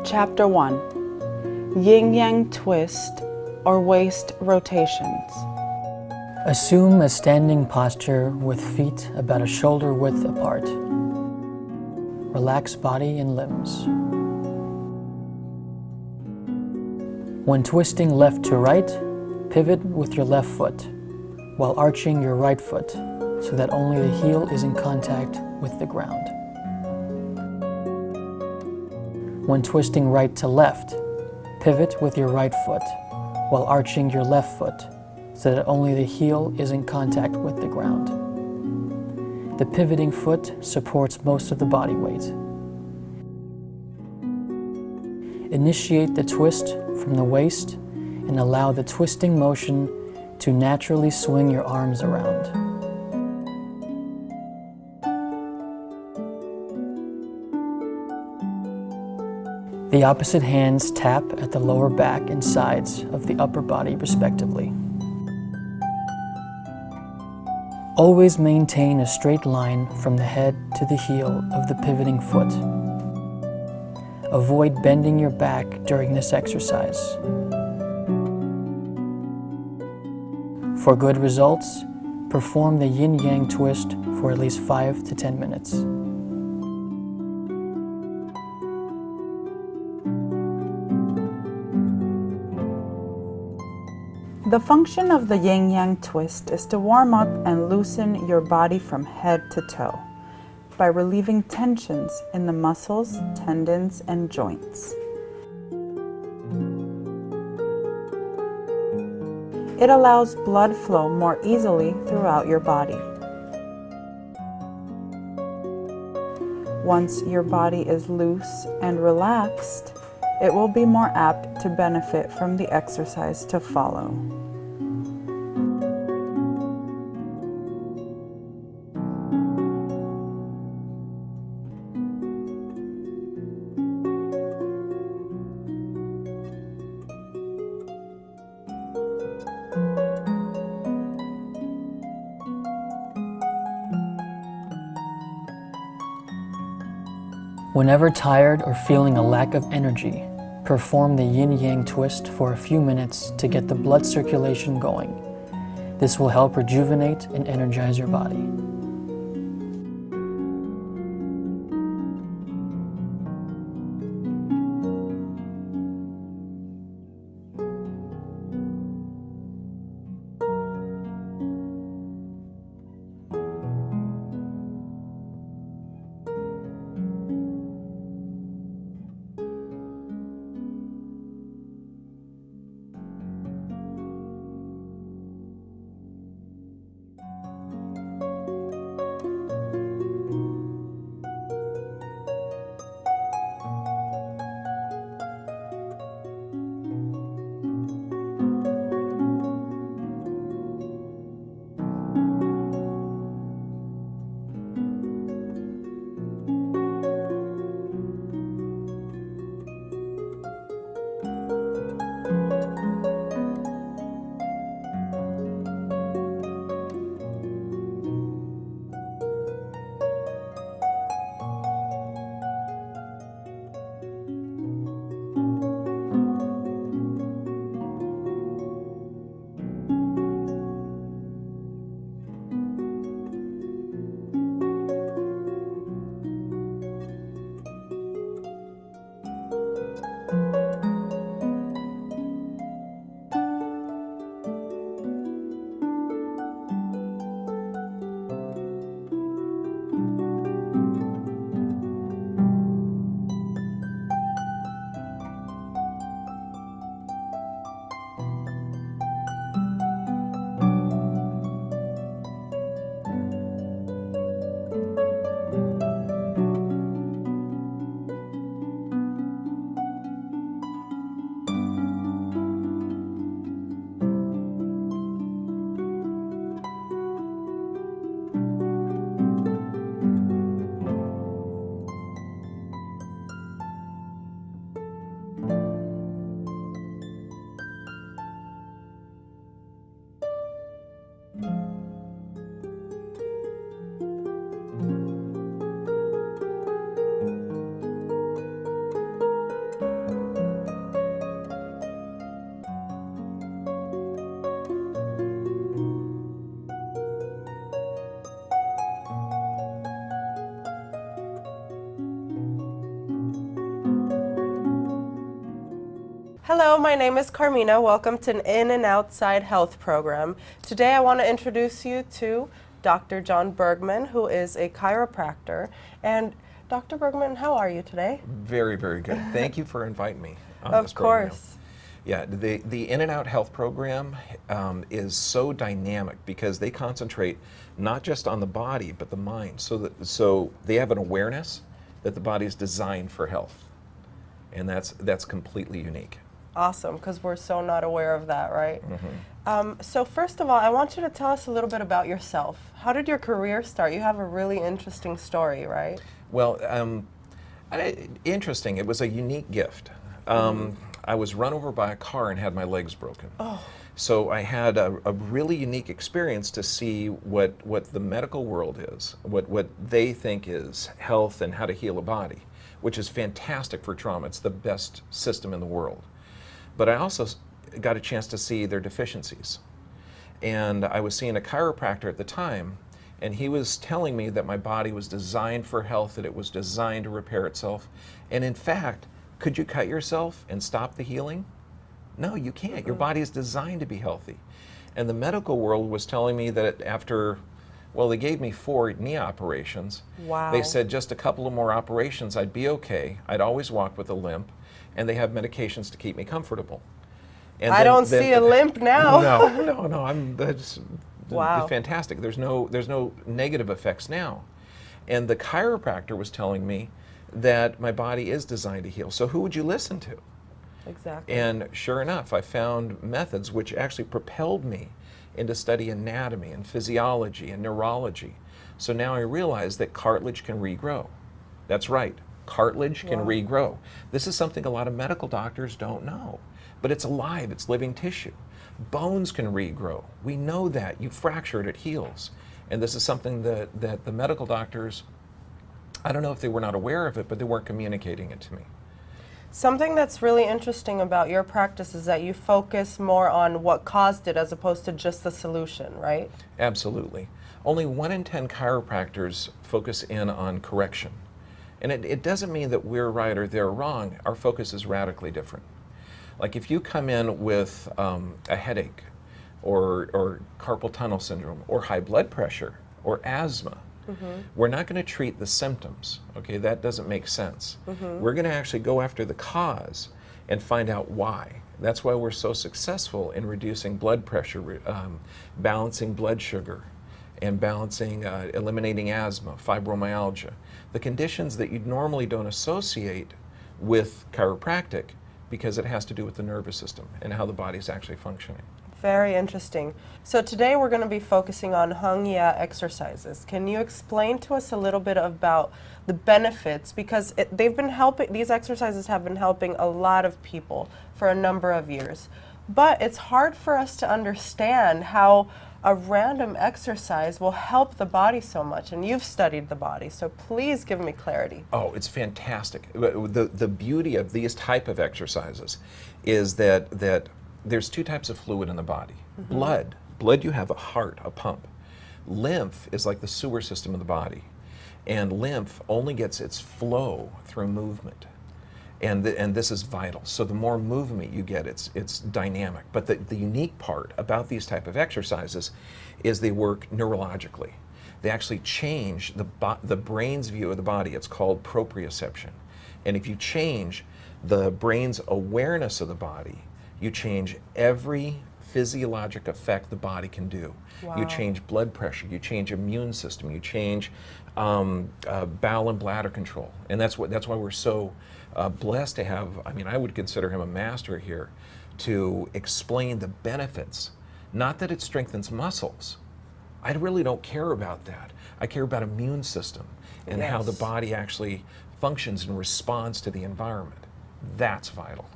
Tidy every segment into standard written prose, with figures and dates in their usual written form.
Chapter 1. Yin-Yang Twist or Waist Rotations. Assume a standing posture with feet about a shoulder width apart. Relax body and limbs. When twisting left to right, pivot with your left foot while arching your right foot so that only the heel is in contact with the ground. When twisting right to left, pivot with your right foot while arching your left foot so that only the heel is in contact with the ground. The pivoting foot supports most of the body weight. Initiate the twist from the waist and allow the twisting motion to naturally swing your arms around. The opposite hands tap at the lower back and sides of the upper body respectively. Always maintain a straight line from the head to the heel of the pivoting foot. Avoid bending your back during this exercise. For good results, perform the yin-yang twist for at least 5 to 10 minutes. The function of the yin-yang twist is to warm up and loosen your body from head to toe by relieving tensions in the muscles, tendons, and joints. It allows blood flow more easily throughout your body. Once your body is loose and relaxed, it will be more apt to benefit from the exercise to follow. Whenever tired or feeling a lack of energy, perform the yin-yang twist for a few minutes to get the blood circulation going. This will help rejuvenate and energize your body. Hello, my name is Carmina. Welcome to an In and Outside Health program. Today I want to introduce you to Dr. John Bergman, who is a chiropractor. And Dr. Bergman, how are you today? Very, very good. Thank you for inviting me on this program. Of course. Yeah, the In and Out Health program is so dynamic because they concentrate not just on the body but the mind. So they have an awareness that the body is designed for health, and that's completely unique. Awesome, because we're so not aware of that, right? So first of all, I want you to tell us a little bit about yourself. How did your career start? You have a really interesting story, right? Well, interesting. It was a unique gift. I was run over by a car and had my legs broken. So I had a really unique experience to see what the medical world is, what they think is health and how to heal a body, which is fantastic for trauma. It's the best system in the world. But I also got a chance to see their deficiencies. And I was seeing a chiropractor at the time, and he was telling me that my body was designed for health, that it was designed to repair itself. And in fact, could you cut yourself and stop the healing? No, you can't. Your body is designed to be healthy. And the medical world was telling me that after, well, they gave me 4 knee operations. Wow. They said just a couple of more operations, I'd be okay. I'd always walk with a limp, and they have medications to keep me comfortable. And I don't see a limp now. No. That's Wow. fantastic. There's no negative effects now. And the chiropractor was telling me that my body is designed to heal. So who would you listen to? Exactly. And sure enough, I found methods which actually propelled me into study anatomy and physiology and neurology. So now I realize that cartilage can regrow. That's right, cartilage can regrow. This is something a lot of medical doctors don't know, but it's alive, it's living tissue. Bones can regrow. We know that. You fracture it, it heals. And this is something that the medical doctors, I don't know if they were not aware of it, but they weren't communicating it to me. Something that's really interesting about your practice is that you focus more on what caused it as opposed to just the solution, right? Absolutely. Only 1 in 10 chiropractors focus in on correction. And it doesn't mean that we're right or they're wrong. Our focus is radically different. Like if you come in with a headache or carpal tunnel syndrome or high blood pressure or asthma, we're not going to treat the symptoms, okay? That doesn't make sense. We're going to actually go after the cause and find out why. That's why we're so successful in reducing blood pressure, balancing blood sugar, and balancing, eliminating asthma, fibromyalgia, the conditions that you normally don't associate with chiropractic because it has to do with the nervous system and how the body's actually functioning. Very interesting. So today we're going to be focusing on Hung Ye exercises. Can you explain to us a little bit about the benefits? Because they've been helping, these exercises have been helping a lot of people for a number of years. But it's hard for us to understand how a random exercise will help the body so much. And you've studied the body, so please give me clarity. Oh, it's fantastic. The beauty of these type of exercises is that there's 2 types of fluid in the body. Blood, you have a heart, a pump. Lymph is like the sewer system of the body. And lymph only gets its flow through movement. And this is vital. So the more movement you get, it's dynamic. But the unique part about these type of exercises is they work neurologically. They actually change the brain's view of the body. It's called proprioception. And if you change the brain's awareness of the body, you change every physiologic effect the body can do. Wow. You change blood pressure, you change immune system, you change bowel and bladder control. And that's why we're so blessed to have, I mean, I would consider him a master here to explain the benefits. Not that it strengthens muscles. I really don't care about that. I care about immune system and how the body actually functions and responds to the environment. That's vital.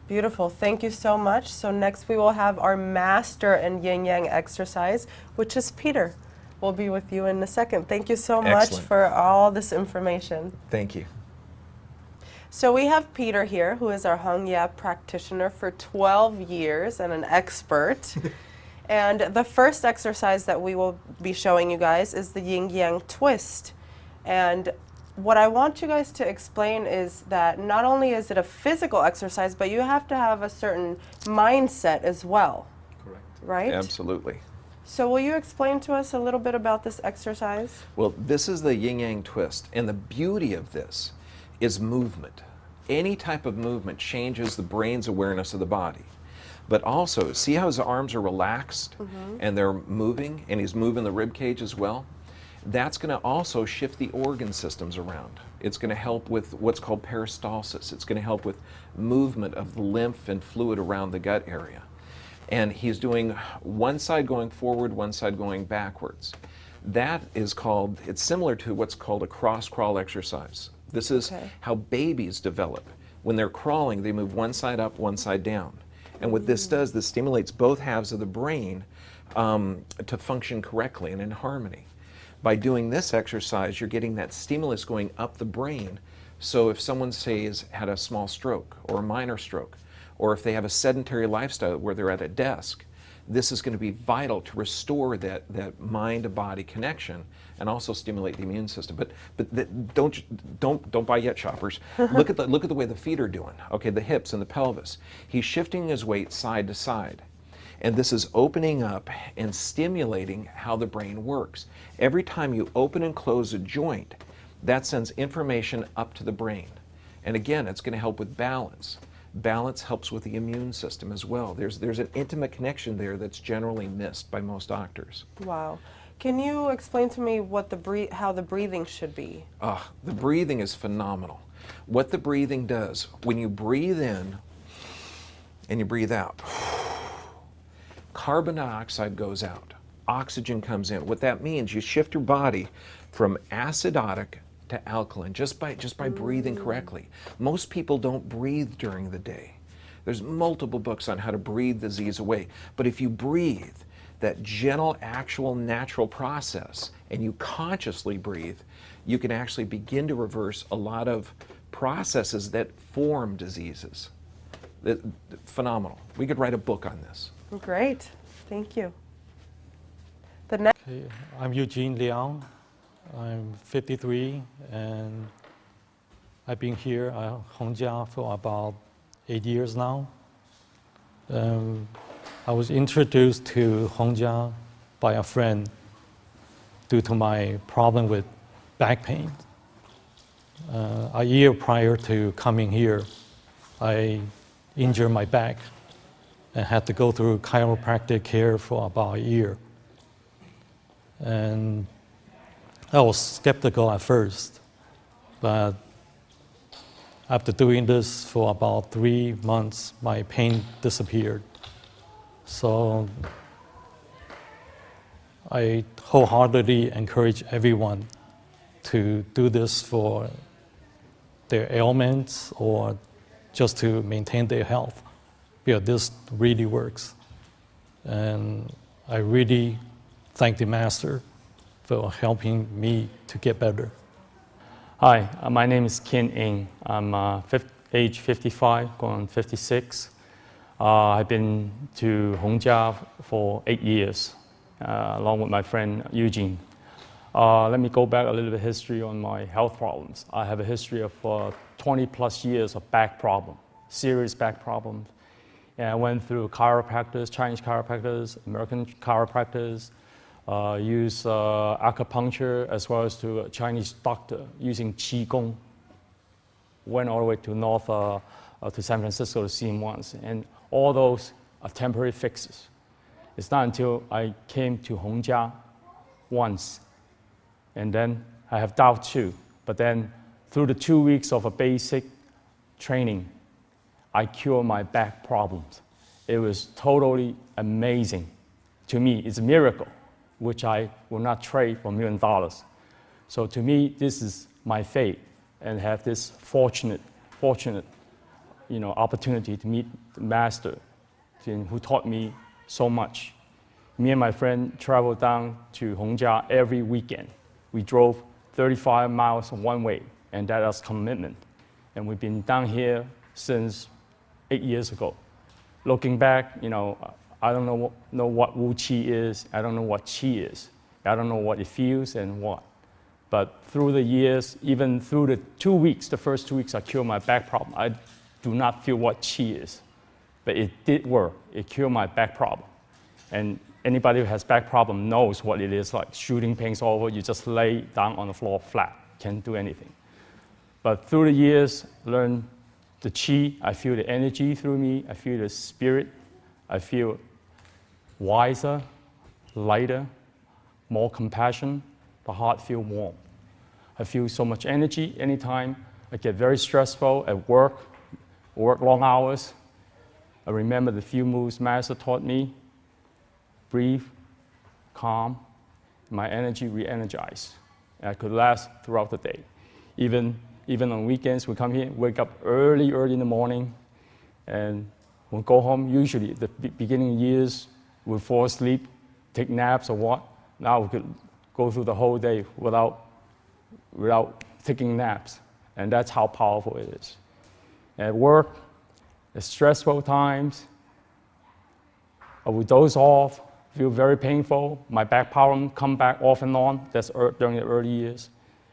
Beautiful. Thank you so much. So next we will have our master in yin yang exercise, which is Peter. We'll be with you in a second. Thank you so much for all this information. Thank you. So we have Peter here, who is our Hung Ye practitioner for 12 years and an expert. And the first exercise that we will be showing you guys is the yin yang twist. And what I want you guys to explain is that not only is it a physical exercise, but you have to have a certain mindset as well. Correct. Right? Absolutely. So will you explain to us a little bit about this exercise? Well, this is the yin-yang twist, and the beauty of this is movement. Any type of movement changes the brain's awareness of the body. But also, see how his arms are relaxed and they're moving, and he's moving the rib cage as well? That's going to also shift the organ systems around. It's going to help with what's called peristalsis. It's going to help with movement of the lymph and fluid around the gut area. And he's doing one side going forward, one side going backwards. That is called, it's similar to what's called a cross-crawl exercise. This is how babies develop. When they're crawling, they move one side up, one side down. And what this does, this stimulates both halves of the brain to function correctly and in harmony. By doing this exercise, you're getting that stimulus going up the brain. So if someone, say, has had a small stroke or a minor stroke, or if they have a sedentary lifestyle where they're at a desk, this is going to be vital to restore that mind-to-body connection and also stimulate the immune system. But don't buy yet, shoppers. Look at the way the feet are doing. Okay, the hips and the pelvis. He's shifting his weight side to side. And this is opening up and stimulating how the brain works. Every time you open and close a joint, that sends information up to the brain. And again, it's going to help with balance. Balance helps with the immune system as well. There's an intimate connection there that's generally missed by most doctors. Wow. Can you explain to me how the breathing should be? The breathing is phenomenal. What the breathing does, when you breathe in and you breathe out, carbon dioxide goes out, oxygen comes in. What that means, you shift your body from acidotic to alkaline just by breathing correctly. Most people don't breathe during the day. There's multiple books on how to breathe disease away. But if you breathe that gentle, actual, natural process, and you consciously breathe, you can actually begin to reverse a lot of processes that form diseases. Phenomenal. We could write a book on this. Great. Thank you. The next. Okay, I'm Eugene Liang. I'm 53, and I've been here at Hongjia for about 8 years now. I was introduced to Hongjia by a friend due to my problem with back pain. A year prior to coming here, I injured my back and had to go through chiropractic care for about a year. And I was skeptical at first, but after doing this for about 3 months, my pain disappeared. So I wholeheartedly encourage everyone to do this for their ailments or just to maintain their health, because this really works. And I really thank the master for helping me to get better. Hi, my name is Ken Ng. I'm age 55, going on 56. I've been to Hongjia for 8 years, along with my friend Eugene. Let me go back a little bit history on my health problems. I have a history of 20 plus years of back problem, serious back problems. And I went through chiropractors, Chinese chiropractors, American chiropractors, use acupuncture, as well as to a Chinese doctor using Qigong. Went all the way to north to San Francisco to see him once. And all those are temporary fixes. It's not until I came to Hongjia once, and then I have doubt too. But then through the 2 weeks of a basic training, I cured my back problems. It was totally amazing. To me, it's a miracle, which I will not trade for $1 million. So to me, this is my fate, and have this fortunate, opportunity to meet the master, who taught me so much. Me and my friend traveled down to Hongjia every weekend. We drove 35 miles one way, and that is commitment. And we've been down here since 8 years ago. Looking back, I don't know what WUCHI is. I don't know what Qi is. I don't know what it feels and what. But through the years, even through the 2 weeks, the first 2 weeks I cured my back problem, I do not feel what qi is. But it did work. It cured my back problem. And anybody who has back problem knows what it is like. Shooting pains all over, you just lay down on the floor flat, can't do anything. But through the years, learn the qi, I feel the energy through me, I feel the spirit, I feel wiser, lighter, more compassion, the heart feels warm. I feel so much energy anytime I get very stressful at work long hours. I remember the few moves Master taught me. Breathe, calm, my energy re-energized. And I could last throughout the day. Even on weekends, we come here, wake up early in the morning, and we'll go home. Usually, the beginning years, we'll fall asleep, take naps or what. Now we could go through the whole day without taking naps. And that's how powerful it is. At work, at stressful times, I would doze off, feel very painful. My back problem come back off and on. That's during the early years.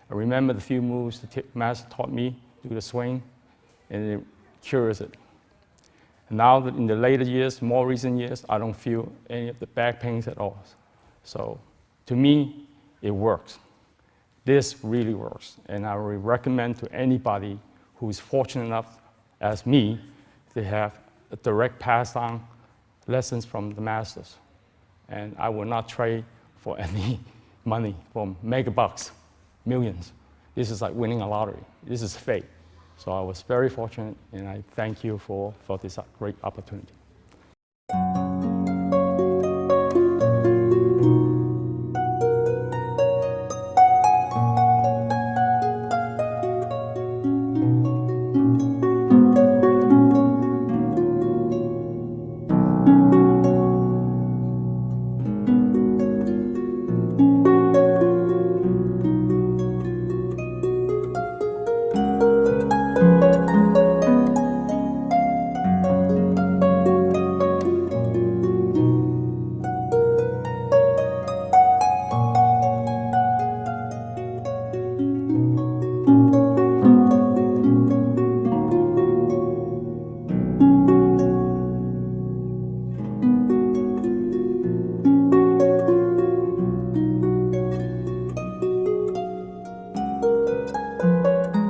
I remember the few moves the Master taught me, do the swing, and it cures it. And now that in the later years, more recent years, I don't feel any of the back pains at all. So to me, it works. This really works. And I would recommend to anybody who is fortunate enough as me to have a direct pass down lessons from the Masters. And I will not trade for any money, for mega bucks, millions. This is like winning a lottery. This is fate. So I was very fortunate, and I thank you for this great opportunity.